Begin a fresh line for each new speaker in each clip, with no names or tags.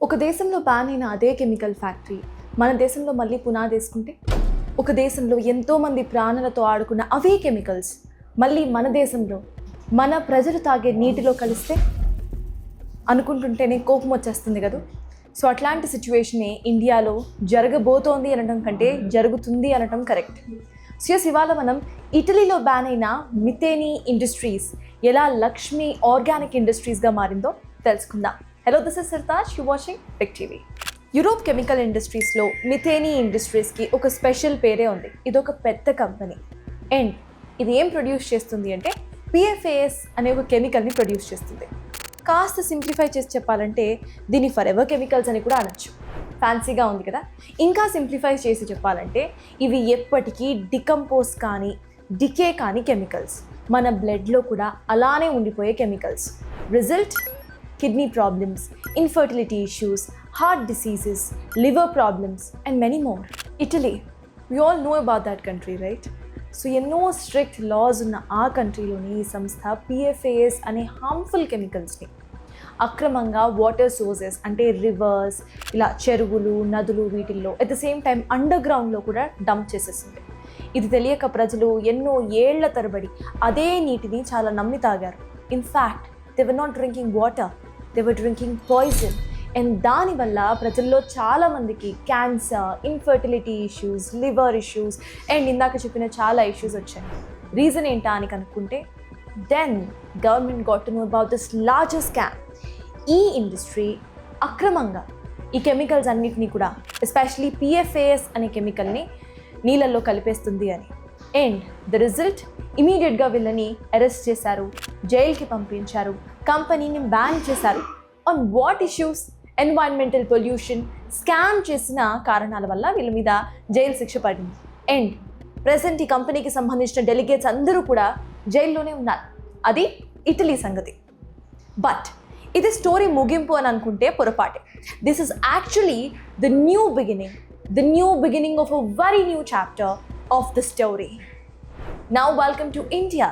ఒక దేశంలో బ్యాన్ అయిన అదే కెమికల్ ఫ్యాక్టరీ మన దేశంలో మళ్ళీ పునాదేసుకుంటే, ఒక దేశంలో ఎంతోమంది ప్రాణాలతో ఆడుకున్న అవే కెమికల్స్ మళ్ళీ మన దేశంలో మన ప్రజలు తాగే నీటిలో కలిస్తే అనుకుంటుంటేనే కోపం వచ్చేస్తుంది కదా. సో అట్లాంటి సిచ్యువేషనే ఇండియాలో జరగబోతోంది అనడం కంటే జరుగుతుంది అనడం కరెక్ట్. సో ఇవాళ మనం ఇటలీలో బ్యాన్ అయిన మిథేనీ ఇండస్ట్రీస్ ఎలా లక్ష్మి ఆర్గానిక్ ఇండస్ట్రీస్గా మారిందో తెలుసుకుందాం. Hello, this is Sartaj, you watching Big TV. Europe chemical ఇండస్ట్రీస్లో మిథేనీ ఇండస్ట్రీస్కి ఒక స్పెషల్ పేరే ఉంది. ఇదొక పెద్ద కంపెనీ అండ్ ఇది ఏం ప్రొడ్యూస్ చేస్తుంది అంటే PFAS అనే ఒక కెమికల్ని ప్రొడ్యూస్ చేస్తుంది. కాస్త సింప్లిఫై చేసి చెప్పాలంటే దీన్ని ఫర్ ఎవర్ కెమికల్స్ అని కూడా అనొచ్చు. ఫ్యాన్సీగా ఉంది కదా. ఇంకా సింప్లిఫై చేసి చెప్పాలంటే ఇవి ఎప్పటికీ డికంపోజ్ కానీ డికే కానీ కెమికల్స్, మన బ్లడ్లో కూడా అలానే ఉండిపోయే chemicals. Result kidney problems, infertility issues, heart diseases, liver problems and many more. Italy, we all know about that country, right? So ఎన్నో స్ట్రిక్ట్ లాస్ ఉన్న ఆ కంట్రీలోని ఈ సంస్థ PFAS అనే హార్మ్ఫుల్ కెమికల్స్ని అక్రమంగా వాటర్ సోర్సెస్ అంటే రివర్స్, ఇలా చెరువులు, నదులు వీటిల్లో at the same time under గ్రౌండ్లో కూడా డంప్ చేసేసింది. ఇది తెలియక ప్రజలు ఎన్నో ఏళ్ల తరబడి అదే నీటిని చాలా నమ్మి తాగారు. In fact they were not drinking water, they were drinking poison. And దానివల్ల ప్రజల్లో చాలామందికి cancer, infertility issues, liver issues and ఇందాక చెప్పిన చాలా ఇష్యూస్ వచ్చాయి. రీజన్ ఏంటా అని కనుక్కుంటే then government got to know about this largest scam. ఈ ఇండస్ట్రీ అక్రమంగా ఈ కెమికల్స్ అన్నిటినీ కూడా ఎస్పెషలీ PFAS అనే కెమికల్ని నీళ్ళల్లో కలిపేస్తుంది అని. అండ్ ద రిజల్ట్, ఇమీడియట్గా వీళ్ళని అరెస్ట్ చేశారు, జైలుకి పంపించారు, కంపెనీని బ్యాన్ చేశారు. On what issues? Environmental pollution, scam చేసిన కారణాల వల్ల వీళ్ళ మీద జైలు శిక్ష పడింది. అండ్ ప్రెసెంట్ ఈ కంపెనీకి సంబంధించిన డెలిగేట్స్ అందరూ కూడా జైల్లోనే ఉన్నారు. అది ఇటలీ సంగతి. బట్ ఇది స్టోరీ ముగింపు అని అనుకుంటే పొరపాటే. This is actually the new beginning of a very new chapter of the story. Now welcome to India.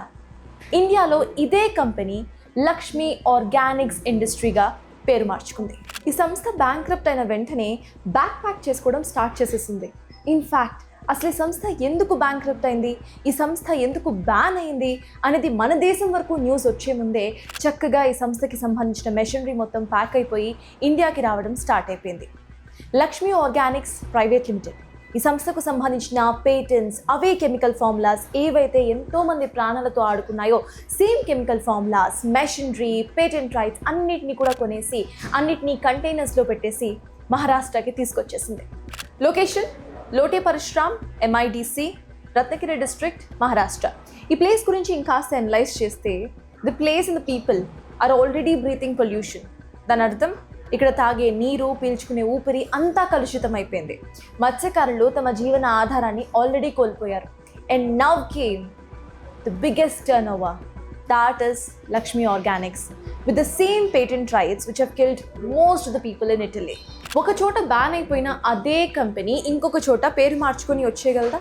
ఇండియాలో ఇదే కంపెనీ లక్ష్మి ఆర్గానిక్స్ ఇండస్ట్రీగా పేరు మార్చుకుంది. ఈ సంస్థ బ్యాంక్రప్ట్ అయిన వెంటనే బ్యాక్ ప్యాక్ చేసుకోవడం స్టార్ట్ చేసేసింది. ఇన్ఫ్యాక్ట్ అసలు ఈ సంస్థ ఎందుకు బ్యాంక్రప్ట్ అయింది, ఈ సంస్థ ఎందుకు బ్యాన్ అయింది అనేది మన దేశం వరకు న్యూస్ వచ్చే ముందే చక్కగా ఈ సంస్థకి సంబంధించిన మెషినరీ మొత్తం ప్యాక్ అయిపోయి ఇండియాకి రావడం స్టార్ట్ అయిపోయింది. లక్ష్మి ఆర్గానిక్స్ ప్రైవేట్ లిమిటెడ్ ఈ సంస్థకు సంబంధించిన పేటెంట్స్, అవే కెమికల్ ఫార్ములాస్ ఏవైతే ఎంతోమంది ప్రాణాలతో ఆడుకున్నాయో same chemical formulas, machinery, patent rights అన్నిటినీ కూడా కొనేసి అన్నిటినీ కంటైనర్స్లో పెట్టేసి మహారాష్ట్రకి తీసుకొచ్చేసింది. Location Lote Parshuram, MIDC, Ratnagiri district, Maharashtra. ఈ ప్లేస్ గురించి ఇంకాస్త అనలైజ్ చేస్తే the place and the people are already breathing pollution. దాని అర్థం ఇక్కడ తాగే నీరు, పీల్చుకునే ఊపిరి అంతా కలుషితం అయిపోయింది. మత్స్యకారులు తమ జీవన ఆధారాన్ని ఆల్రెడీ కోల్పోయారు. And now came the biggest turn over, that is Lakshmi organics with the same patent rights which have killed most of the people in Italy. ఒక చోట బ్యాన్ అయిపోయిన అదే కంపెనీ ఇంకొక చోట పేరు మార్చుకొని వచ్చేయగలదా?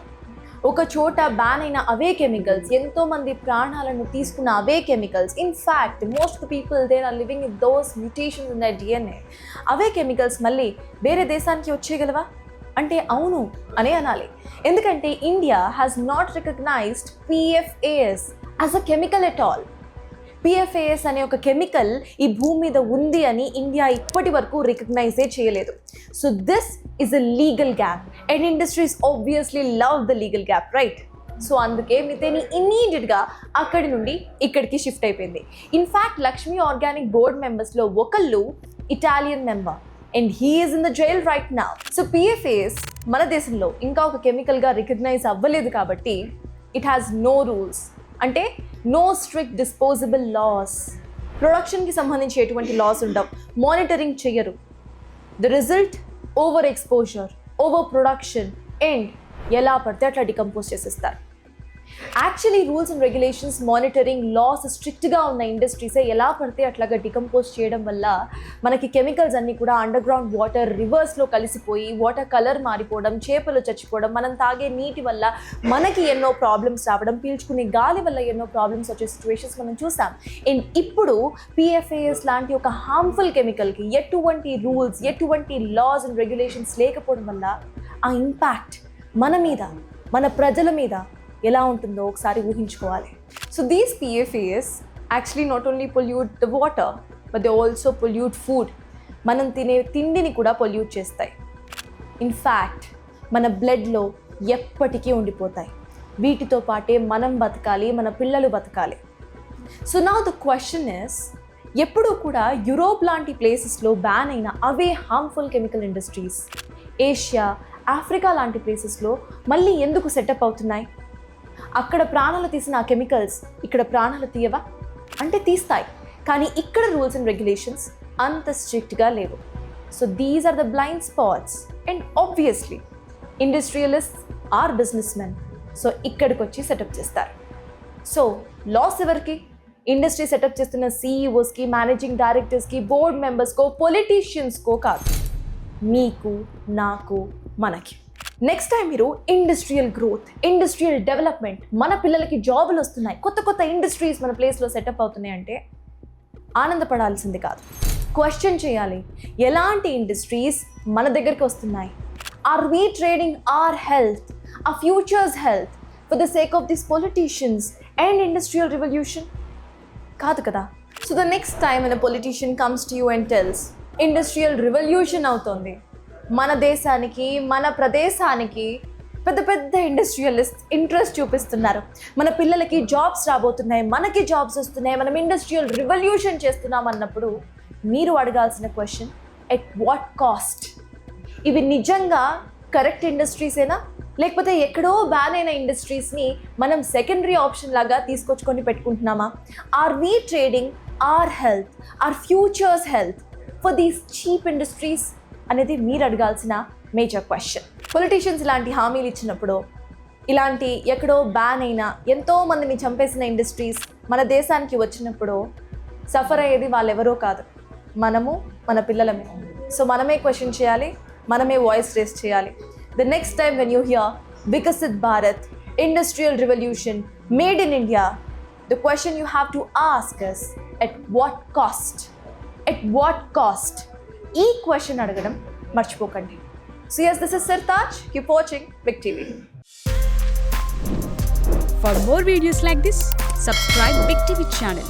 ఒక చోట బ్యాన్ అయిన అవే కెమికల్స్, ఎంతోమంది ప్రాణాలను తీసుకున్న అవే chemicals, in fact most of the people there are living in those mutations in their DNA. అవే కెమికల్స్ మళ్ళీ వేరే దేశానికి వచ్చేయగలవా అంటే అవును అనే అనాలి. ఎందుకంటే India has not recognised PFAS as a chemical at all. PFAS అనే ఒక కెమికల్ ఈ భూమి మీద ఉంది అని ఇండియా ఇప్పటి వరకు రికగ్నైజే చేయలేదు. So this is a legal gap and industries obviously love the legal gap, right? So అందుకే మిథేనీ ఇమ్మీడియట్గా అక్కడి నుండి ఇక్కడికి షిఫ్ట్ అయిపోయింది. ఇన్ఫ్యాక్ట్ లక్ష్మి ఆర్గానిక్ బోర్డ్ మెంబర్స్లో ఒకళ్ళు Italian member and he is in the jail right now. So PFAS మన దేశంలో ఇంకా ఒక కెమికల్గా రికగ్నైజ్ అవ్వలేదు కాబట్టి ఇట్ హ్యాస్ నో రూల్స్, అంటే నో స్ట్రిక్ట్ డిస్పోజబుల్ లాస్. ప్రొడక్షన్కి సంబంధించి ఎటువంటి లాస్ ఉండవు, మానిటరింగ్ చెయ్యరు. The result over exposure, over production and ఎలా పడితే అట్లా డికంపోజ్ చేసేస్తారు. Actually rules and regulations, monitoring, laws స్ట్రిక్ట్గా ఉన్న ఇండస్ట్రీసే ఎలా పడితే అట్లాగా డికంపోజ్ చేయడం వల్ల మనకి కెమికల్స్ అన్నీ కూడా అండర్ గ్రౌండ్ వాటర్ రివర్స్లో కలిసిపోయి వాటర్ కలర్ మారిపోవడం, చేపలు చచ్చిపోవడం, మనం తాగే నీటి వల్ల మనకి ఎన్నో ప్రాబ్లమ్స్ రావడం, పీల్చుకునే గాలి వల్ల ఎన్నో ప్రాబ్లమ్స్ వచ్చే సిచ్యువేషన్స్ మనం చూసాం. అండ్ ఇప్పుడు PFAS లాంటి ఒక హార్మ్ఫుల్ కెమికల్కి ఎటువంటి రూల్స్, ఎటువంటి లాస్ అండ్ రెగ్యులేషన్స్ లేకపోవడం వల్ల ఆ ఇంపాక్ట్ మన మీద, మన ప్రజల మీద ఎలా ఉంటుందో ఒకసారి ఊహించుకోవాలి. So these PFAS actually not only pollute the water but they also pollute food. మనం తినే తిండిని కూడా పొల్యూట్ చేస్తాయి. ఇన్ఫ్యాక్ట్ మన బ్లడ్లో ఎప్పటికీ ఉండిపోతాయి. వీటితో పాటే మనం బతకాలి, మన పిల్లలు బతకాలి. So now the question is, ఎప్పుడూ కూడా యూరోప్ లాంటి ప్లేసెస్లో బ్యాన్ అయిన అవే harmful chemical industries Asia, Africa లాంటి ప్లేసెస్లో మళ్ళీ ఎందుకు సెటప్ అవుతున్నాయి? అక్కడ ప్రాణాలు తీసిన ఆ కెమికల్స్ ఇక్కడ ప్రాణాలు తీయవా? అంటే తీస్తాయి, కానీ ఇక్కడ రూల్స్ అండ్ రెగ్యులేషన్స్ అంత స్ట్రిక్ట్గా లేవు. So these are the blind spots. And obviously industrialist are business men, so ఇక్కడికి వచ్చి సెటప్ చేస్తారు. సో లాస్ ఎవరికి? ఇండస్ట్రీ సెటప్ చేస్తున్న CEOస్కి, మేనేజింగ్ డైరెక్టర్స్కి, బోర్డ్ మెంబర్స్కో, పొలిటీషియన్స్కో కాదు, మీకు, నాకు, మనకి. నెక్స్ట్ టైం మీరు ఇండస్ట్రియల్ గ్రోత్, ఇండస్ట్రియల్ డెవలప్మెంట్, మన పిల్లలకి జాబులు వస్తున్నాయి, కొత్త కొత్త ఇండస్ట్రీస్ మన ప్లేస్లో సెటప్ అవుతున్నాయి అంటే ఆనందపడాల్సింది కాదు, క్వశ్చన్ చేయాలి. ఎలాంటి ఇండస్ట్రీస్ మన దగ్గరికి వస్తున్నాయి? Are we trading our health, ఆ futures health for the sake of this politicians and industrial revolution? కాదు కదా. So the next time when a politician comes to you and tells industrial revolution అవుతుంది, మన దేశానికి, మన ప్రదేశానికి పెద్ద పెద్ద ఇండస్ట్రియలిస్ట్ ఇంట్రెస్ట్ చూపిస్తున్నారు, మన పిల్లలకి జాబ్స్ రాబోతున్నాయి, మనకి జాబ్స్ వస్తున్నాయి, మనం ఇండస్ట్రియల్ రివల్యూషన్ చేస్తున్నాం అన్నప్పుడు మీరు అడగాల్సిన క్వశ్చన్, ఎట్ వాట్ కాస్ట్? ఇవి నిజంగా కరెక్ట్ ఇండస్ట్రీసేనా, లేకపోతే ఎక్కడో బ్యాన్ అయిన ఇండస్ట్రీస్ని మనం సెకండరీ ఆప్షన్ లాగా తీసుకొచ్చుకొని పెట్టుకుంటున్నామా? Are we trading our health, our futures health for these cheap industries అనేది మీరు అడగాల్సిన మేజర్ క్వశ్చన్. పొలిటీషియన్స్ ఇలాంటి హామీలు ఇచ్చినప్పుడు, ఇలాంటి ఎక్కడో బ్యాన్ అయిన, ఎంతో మందిని చంపేసిన ఇండస్ట్రీస్ మన దేశానికి వచ్చినప్పుడు సఫర్ అయ్యేది వాళ్ళెవరో కాదు, మనము, మన పిల్లలమే. సో మనమే క్వశ్చన్ చేయాలి, మనమే వాయిస్ రేస్ చేయాలి. The next time when you here Viksit Bharat, industrial revolution, made in India, the question you have to ask is at what cost? At what cost? ఈ క్వశ్చన్ అడగడం మర్చిపోకండి. So yes, this is Sirtaj. Keep watching Big TV.
For more videos like this, subscribe Big TV channel.